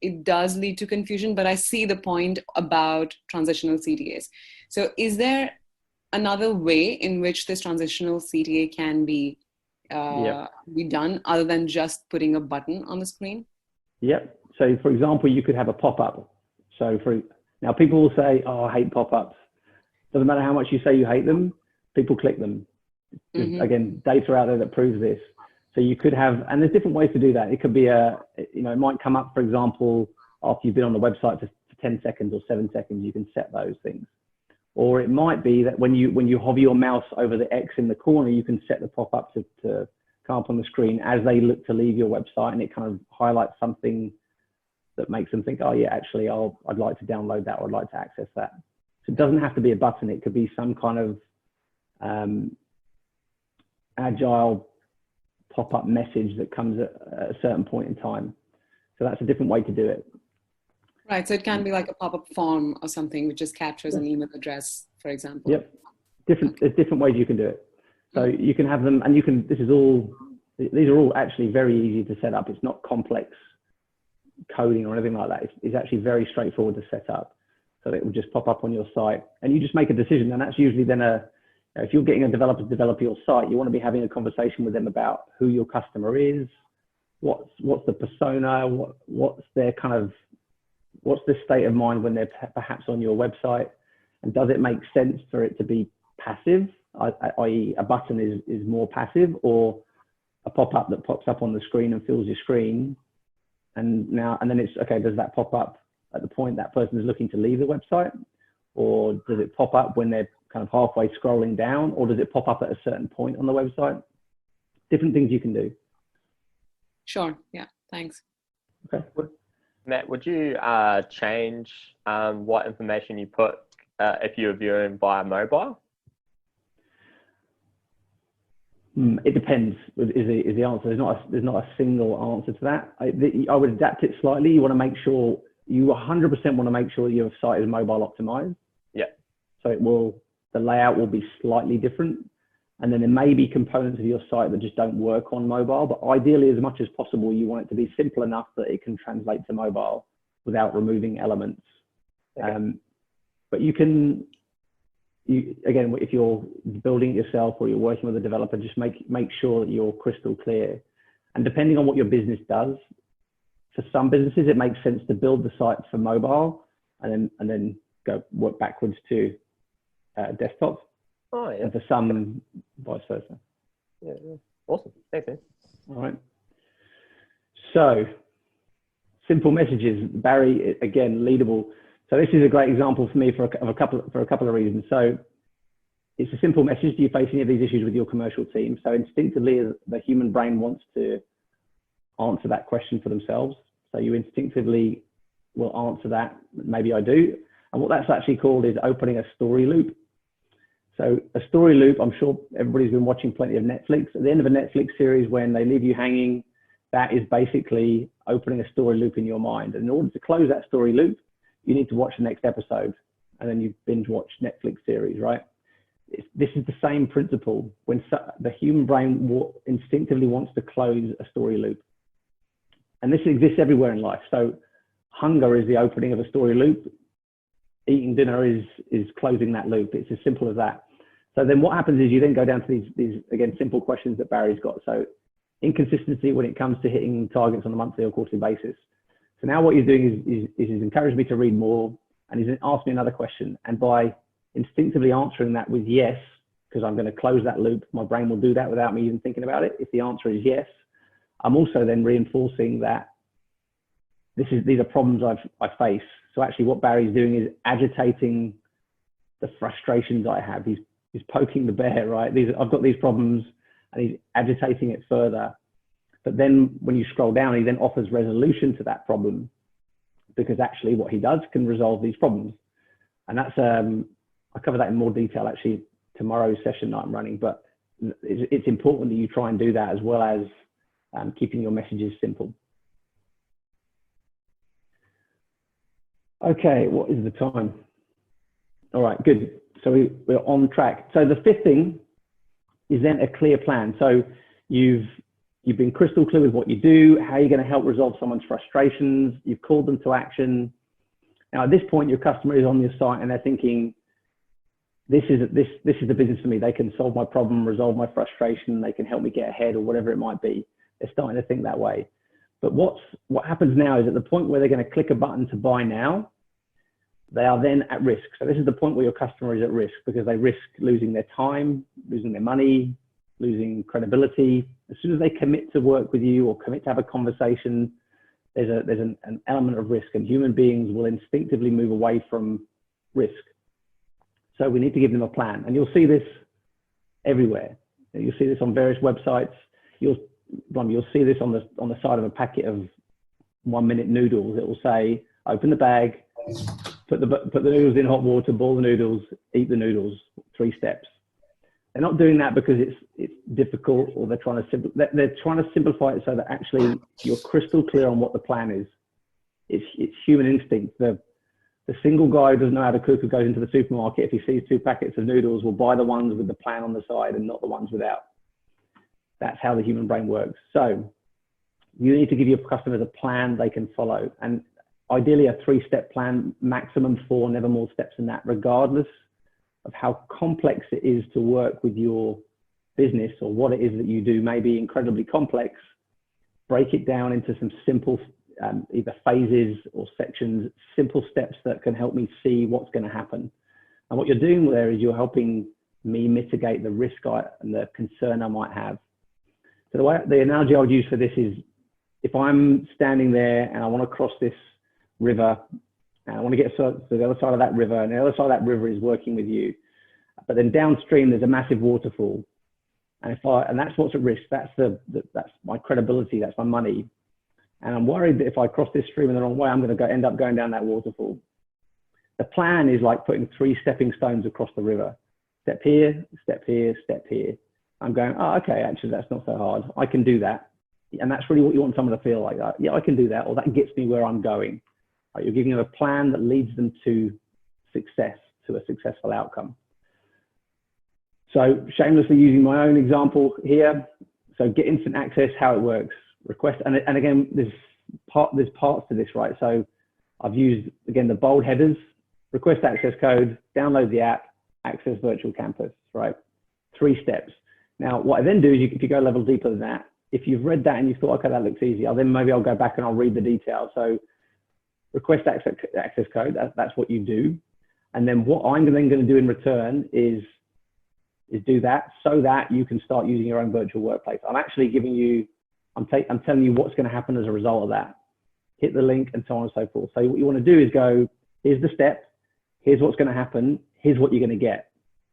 it does lead to confusion, but I see the point about transitional CTAs. So is there another way in which this transitional CTA can be done other than just putting a button on the screen? Yep. So for example, you could have a pop-up. So now people will say, oh, I hate pop-ups. Doesn't matter how much you say you hate them, people click them. Mm-hmm. Again, data out there that proves this. So you could have, and there's different ways to do that. It could be it might come up, for example, after you've been on the website for 10 seconds or 7 seconds, you can set those things. Or it might be that when you hover your mouse over the X in the corner, you can set the pop-up to come up on the screen as they look to leave your website, and it kind of highlights something that makes them think, oh yeah, actually, I'd like to download that or I'd like to access that. So it doesn't have to be a button. It could be some kind of agile pop-up message that comes at a certain point in time. So that's a different way to do it. Right, so it can be like a pop-up form or something which just captures an email address, for example. Yep, there's different ways you can do it. So you can have them, and these are all actually very easy to set up. It's not complex coding or anything like that. It's actually very straightforward to set up. So it will just pop up on your site, and you just make a decision, and that's usually then if you're getting a developer to develop your site, you want to be having a conversation with them about who your customer is, what's the persona, what's their state of mind when they're perhaps on your website, and does it make sense for it to be passive, i.e. a button is more passive, or a pop-up that pops up on the screen and fills your screen, and then it's okay, does that pop up at the point that person is looking to leave the website, or does it pop up when they're kind of halfway scrolling down, or does it pop up at a certain point on the website? Different things you can do. Sure, yeah, thanks. Okay. Matt, would you change what information you put if you're viewing via mobile? It depends. Is the answer? There's not a single answer to that. I would adapt it slightly. You want to make sure you 100% want to make sure your site is mobile optimized. Yeah. So the layout will be slightly different, and then there may be components of your site that just don't work on mobile. But ideally, as much as possible, you want it to be simple enough that it can translate to mobile without removing elements. Okay. But again, if you're building it yourself or you're working with a developer, just make sure that you're crystal clear. And depending on what your business does, for some businesses, it makes sense to build the site for mobile and then work backwards to desktop. Oh, yeah. And for some, vice versa. Yeah. Awesome. Thanks, man. All right. So, simple messages. Barry, again, leadable. So this is a great example for me for a couple of reasons. So it's a simple message. Do you face any of these issues with your commercial team? So instinctively, the human brain wants to answer that question for themselves. So you instinctively will answer that. Maybe I do. And what that's actually called is opening a story loop. So a story loop, I'm sure everybody's been watching plenty of Netflix. At the end of a Netflix series, when they leave you hanging, that is basically opening a story loop in your mind. And in order to close that story loop, you need to watch the next episode, and then you binge watch Netflix series, right? This is the same principle. When the human brain instinctively wants to close a story loop. And this exists everywhere in life. So hunger is the opening of a story loop. Eating dinner is closing that loop. It's as simple as that. So then what happens is you then go down to these again, simple questions that Barry's got. So inconsistency when it comes to hitting targets on a monthly or quarterly basis. So now what he's doing is he's encouraged me to read more, and he's asked me another question. And by instinctively answering that with yes, because I'm going to close that loop, my brain will do that without me even thinking about it. If the answer is yes, I'm also then reinforcing that these are problems I face. So actually what Barry's doing is agitating the frustrations I have. He's poking the bear, right? I've got these problems, and he's agitating it further. But then when you scroll down, he then offers resolution to that problem, because actually what he does can resolve these problems. And that's, I cover that in more detail actually tomorrow's session that I'm running, but it's important that you try and do that, as well as keeping your messages simple. Okay, what is the time? All right, good. So we're on track. So the fifth thing is then a clear plan. So you've been crystal clear with what you do, how you're going to help resolve someone's frustrations. You've called them to action. Now at this point, your customer is on your site and they're thinking, this is the business for me. They can solve my problem, resolve my frustration. They can help me get ahead, or whatever it might be. They're starting to think that way. But what happens now is, at the point where they're going to click a button to buy now, they are then at risk. So this is the point where your customer is at risk, because they risk losing their time, losing their money, losing credibility. As soon as they commit to work with you or commit to have a conversation, there's an element of risk, and human beings will instinctively move away from risk. So we need to give them a plan, and you'll see this everywhere. You'll see this on various websites. You'll see this on the side of a packet of 1 minute noodles. It will say, open the bag, put the noodles in hot water, boil the noodles, eat the noodles, 3 steps. They're not doing that because it's difficult, or they're trying to simplify it so that actually you're crystal clear on what the plan is. It's human instinct. The single guy who doesn't know how to cook, who goes into the supermarket, if he sees 2 packets of noodles, will buy the ones with the plan on the side and not the ones without. That's how the human brain works. So you need to give your customers a plan they can follow, and ideally a 3-step plan, maximum 4, never more steps than that, regardless of how complex it is to work with your business, or what it is that you do may be incredibly complex. Break it down into some simple, either phases or sections, simple steps that can help me see what's going to happen. And what you're doing there is you're helping me mitigate the risk and the concern I might have. So the analogy I would use for this is, if I'm standing there and I want to cross this river, and I want to get to the other side of that river, and the other side of that river is working with you, but then downstream there's a massive waterfall, and that's what's at risk. That's my credibility, that's my money, and I'm worried that if I cross this stream in the wrong way, I'm going to end up going down that waterfall. The plan is like putting 3 stepping stones across the river. Step here, step here, step here. I'm going, oh, okay, actually that's not so hard. I can do that. And that's really what you want someone to feel like. Yeah, I can do that, or that gets me where I'm going. Right, you're giving them a plan that leads them to success, to a successful outcome. So shamelessly using my own example here. So get instant access, how it works. Request, and again, there's parts to this, right? So I've used, again, the bold headers, request access code, download the app, access virtual campus, right? 3 steps. Now, what I then do is, if you go a level deeper than that, if you've read that and you thought, okay, that looks easy, maybe I'll go back and I'll read the details. So request access code, that's what you do. And then what I'm then going to do in return is do that so that you can start using your own virtual workplace. I'm actually giving you I'm telling you what's going to happen as a result of that. Hit the link and so on and so forth. So what you want to do is go, here's the step, here's what's going to happen, here's what you're going to get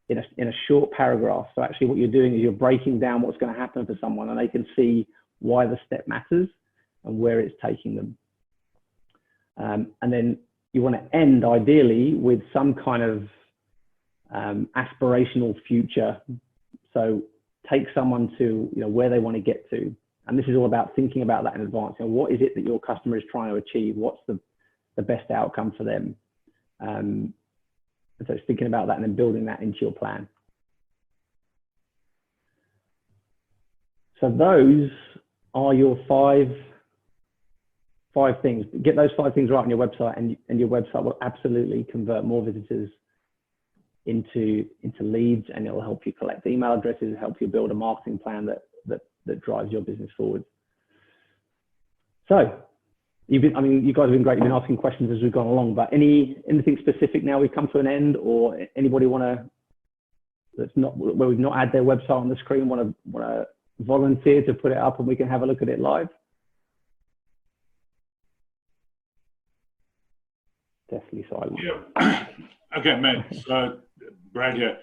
in a short paragraph. So actually what you're doing is you're breaking down what's going to happen for someone, and they can see why the step matters and where it's taking them. And then you want to end ideally with some kind of aspirational future. So take someone to where they want to get to. And this is all about thinking about that in advance. What is it that your customer is trying to achieve? What's the best outcome for them? And so it's thinking about that and then building that into your plan. So those are your five things. Get those 5 things right on your website, and your website will absolutely convert more visitors into leads, and it'll help you collect email addresses, help you build a marketing plan that drives your business forward. So you guys have been great. You've been asking questions as we've gone along, but anything specific now we've come to an end, or anybody that's not where we've not had their website on the screen want to volunteer to put it up and we can have a look at it live? Definitely silent. Yeah. Okay, man. So Brad here.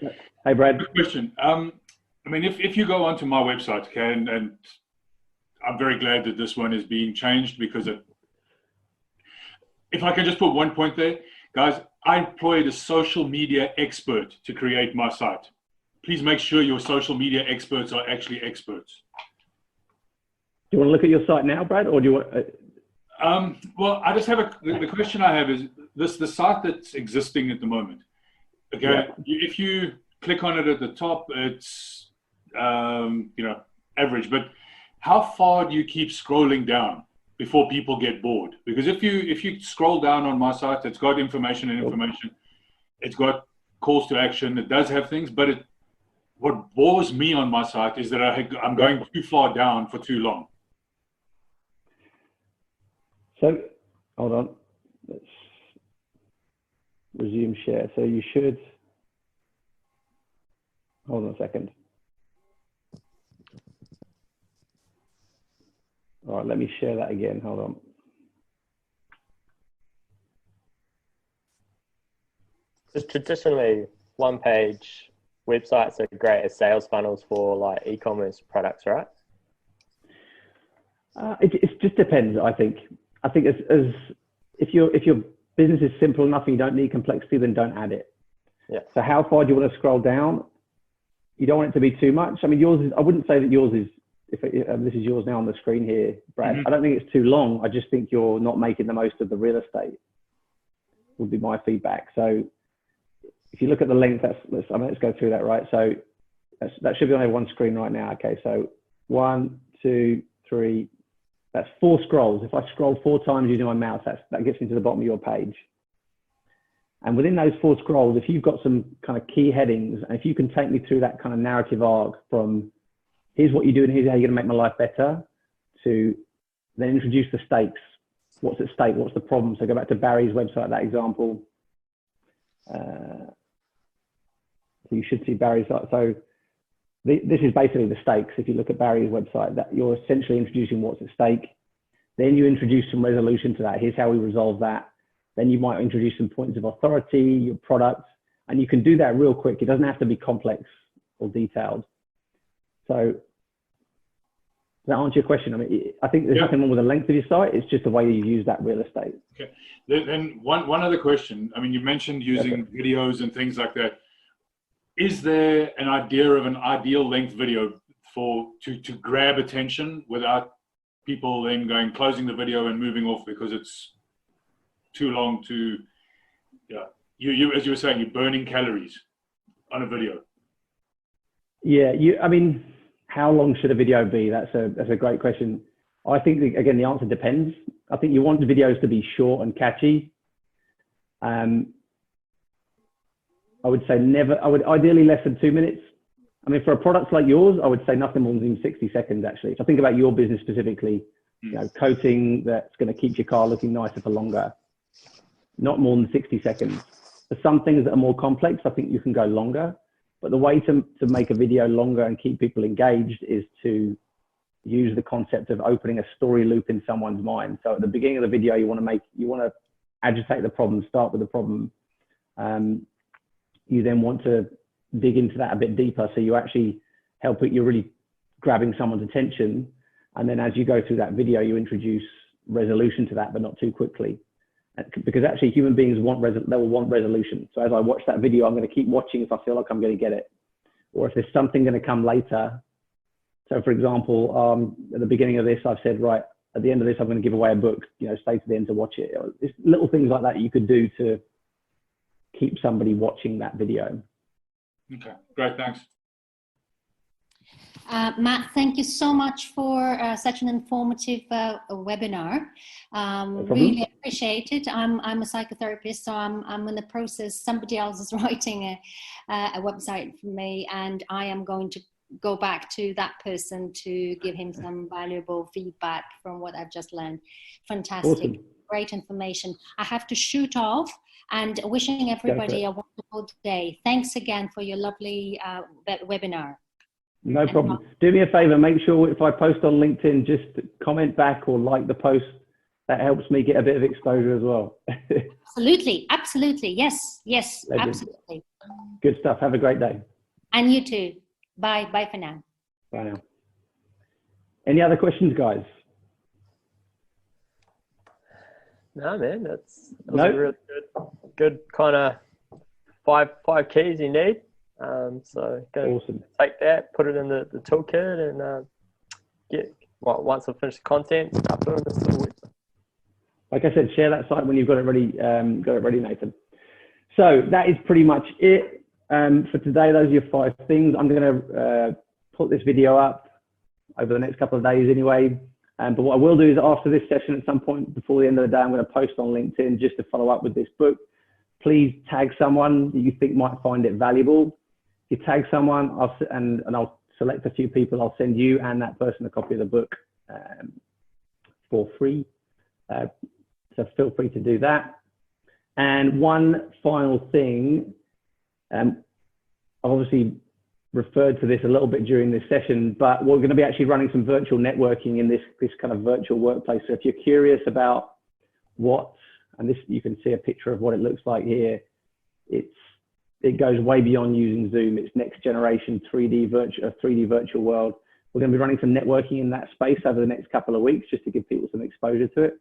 Hey, Brad. Good question. I mean, if you go onto my website, okay, and I'm very glad that this one is being changed, because if I can just put one point there, guys, I employed a social media expert to create my site. Please make sure your social media experts are actually experts. Do you want to look at your site now, Brad, or do you want? Well, I just have the question I have is the site that's existing at the moment. Okay, yeah. If you click on it at the top, it's average, but how far do you keep scrolling down before people get bored? Because if you scroll down on my site, it's got information, it's got calls to action, it does have things, but what bores me on my site is that I'm going too far down for too long. So hold on, let's resume share. So you should, hold on a second. All right, let me share that again. Hold on. Just traditionally, one-page websites are great as sales funnels for like e-commerce products, right? It just depends. I think if your business is simple enough and you don't need complexity, then don't add it. Yeah. So how far do you want to scroll down? You don't want it to be too much. I mean, yours is. I wouldn't say that yours is. If this is yours now on the screen here, Brad, I don't think it's too long. I just think you're not making the most of the real estate, would be my feedback. So if you look at the length, let's go through that, right? So that should be on everyone's screen right now. Okay, so 1, 2, 3, that's 4 scrolls. If I scroll 4 times using my mouse, that gets me to the bottom of your page. And within those 4 scrolls, if you've got some kind of key headings, and if you can take me through that kind of narrative arc from here's what you do and here's how you're going to make my life better, to then introduce the stakes. What's at stake? What's the problem? So go back to Barry's website, that example. So you should see Barry's site. So this is basically the stakes. If you look at Barry's website, that you're essentially introducing what's at stake. Then you introduce some resolution to that. Here's how we resolve that. Then you might introduce some points of authority, your product, and you can do that real quick. It doesn't have to be complex or detailed. So does that answer your question? I mean, I think there's nothing wrong with the length of your site. It's just the way you use that real estate. Okay. Then one other question. I mean, you mentioned using videos and things like that. Is there an idea of an ideal length video to grab attention without people then closing the video and moving off because it's too long to, you as you were saying, you're burning calories on a video? Yeah, I mean, how long should a video be? That's a great question. I think, again, the answer depends. I think you want the videos to be short and catchy. I would say ideally less than 2 minutes. I mean, for a product like yours, I would say nothing more than 60 seconds, actually. If I think about your business specifically, coating that's going to keep your car looking nicer for longer, not more than 60 seconds. For some things that are more complex, I think you can go longer. But the way to make a video longer and keep people engaged is to use the concept of opening a story loop in someone's mind. So at the beginning of the video, you want to agitate the problem, start with the problem. You then want to dig into that a bit deeper. So you actually you're really grabbing someone's attention. And then as you go through that video, you introduce resolution to that, but not too quickly. Because actually human beings they will want resolution. So as I watch that video, I'm going to keep watching if I feel like I'm going to get it. Or if there's something going to come later. So for example, at the beginning of this, I've said, right, at the end of this, I'm going to give away a book, stay to the end to watch it. It's little things like that you could do to keep somebody watching that video. Okay, great, thanks. Matt, thank you so much for such an informative webinar. Really appreciate it. I'm a psychotherapist, so I'm in the process. Somebody else is writing a website for me, and I am going to go back to that person to give him some valuable feedback from what I've just learned. Fantastic. Awesome. Great information. I have to shoot off, and wishing everybody a wonderful day. Thanks again for your lovely webinar. No problem. Do me a favor, make sure if I post on LinkedIn, just comment back or like the post. That helps me get a bit of exposure as well. Absolutely. Yes, Legend. absolutely. Good stuff. Have a great day. And you too. Bye for now. Bye now. Any other questions, guys? No, man, that's a really good kind of five keys you need. So Awesome. Take that, put it in the toolkit, and once I finish the content, start putting this to the website. Like I said, share that site when you've got it ready. Nathan. So that is pretty much it for today. Those are your 5 things. I'm going to put this video up over the next couple of days anyway. But what I will do is after this session, at some point before the end of the day, I'm going to post on LinkedIn just to follow up with this book. Please tag someone that you think might find it valuable. If you tag someone, I'll select a few people. I'll send you and that person a copy of the book for free. So feel free to do that. And one final thing, I've obviously referred to this a little bit during this session, but we're going to be actually running some virtual networking in this kind of virtual workplace. So if you're curious about and this, you can see a picture of what it looks like here. It goes way beyond using Zoom. It's next generation 3D virtual world. We're going to be running some networking in that space over the next couple of weeks just to give people some exposure to it.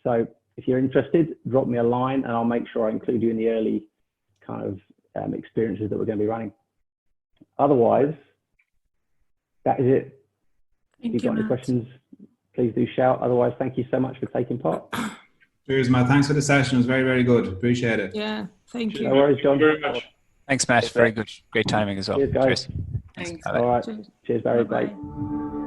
So if you're interested, drop me a line and I'll make sure I include you in the early kind of experiences that we're going to be running. Otherwise, that is it. If you've got any questions, please do shout. Otherwise, thank you so much for taking part. Cheers, Matt. Thanks for the session. It was very, very good. Appreciate it. Yeah, thank you. No worries, John. Thank you very much. Thanks, Matt. Very good. Great timing as well. Cheers, guys. Thanks. All right. Cheers, Barry. Bye-bye. Bye.